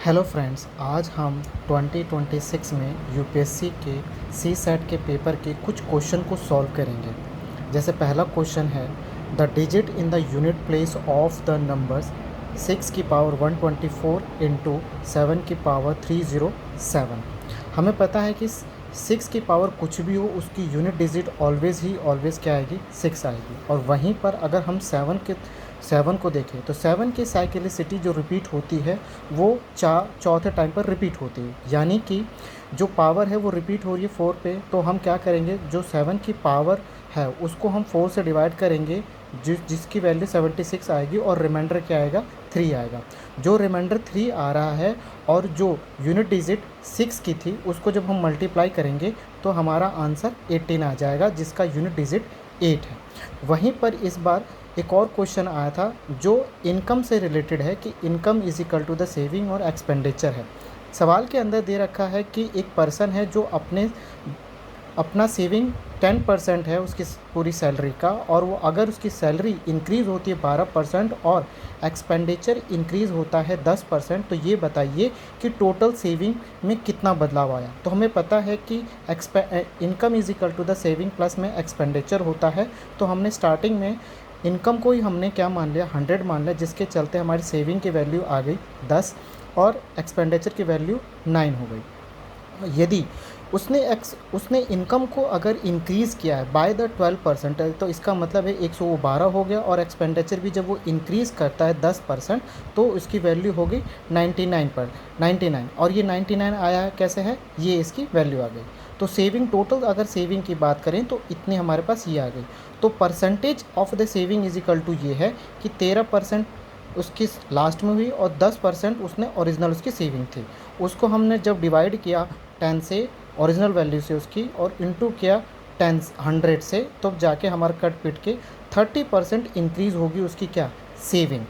Hello friends, आज हम 2026 में यूपीएससी के सी सेट के पेपर के कुछ क्वेश्चन को सॉल्व करेंगे। जैसे पहला क्वेश्चन है, the digit in the unit place of the numbers 6 की पावर 124 इंटू 7 की पावर 307। हमें पता है कि 6 की पावर कुछ भी हो उसकी यूनिट डिजिट ऑलवेज़ क्या आएगी, 6 आएगी। और वहीं पर अगर हम 7 को देखें तो 7 की साइक्लिसिटी जो रिपीट होती है वो चौथे टाइम पर रिपीट होती है, यानी कि जो पावर है वो रिपीट हो रही है 4 पे। तो हम क्या करेंगे, जो 7 की पावर है उसको हम 4 से डिवाइड करेंगे, जिसकी वैल्यू 76 आएगी, और रिमाइंडर क्या आएगा, 3 आएगा। जो रिमाइंडर 3 आ रहा है और जो यूनिट डिजिट 6 की थी उसको जब हम मल्टीप्लाई करेंगे तो हमारा आंसर 18 आ जाएगा, जिसका यूनिट डिजिट 8 है। वहीं पर इस बार एक और क्वेश्चन आया था जो इनकम से रिलेटेड है कि income is equal to the saving और एक्सपेंडिचर है। सवाल के अंदर दे रखा है कि एक पर्सन है जो अपना सेविंग 10% है उसकी पूरी सैलरी का, और वो अगर उसकी सैलरी इंक्रीज़ होती है 12% और एक्सपेंडिचर इंक्रीज़ होता है 10%, तो ये बताइए कि टोटल सेविंग में कितना बदलाव आया। तो हमें पता है कि income is equal to the saving plus में एक्सपेंडिचर होता है। तो हमने स्टार्टिंग में इनकम को ही हमने क्या मान लिया, 100 मान लिया, जिसके चलते हमारी सेविंग की वैल्यू आ गई 10 और एक्सपेंडिचर की वैल्यू 9 हो गई। यदि उसने इनकम को अगर इंक्रीज़ किया है बाय द 12%, तो इसका मतलब है 112 हो गया, और एक्सपेंडिचर भी जब वो इंक्रीज़ करता है 10% तो उसकी वैल्यू हो गई 99। और ये 99 आया है कैसे है, ये इसकी वैल्यू आ गई। तो सेविंग टोटल, अगर सेविंग की बात करें तो इतनी हमारे पास ये आ गई। तो percentage of the saving is equal to ये है कि 13% उसकी लास्ट में हुई और 10% उसने ओरिजिनल उसकी सेविंग थी। उसको हमने जब डिवाइड किया 10 से, ओरिजिनल वैल्यू से उसकी, और इनटू किया 100 से, तब जाके हमारा कट पिट के 30% इंक्रीज़ होगी उसकी क्या, सेविंग।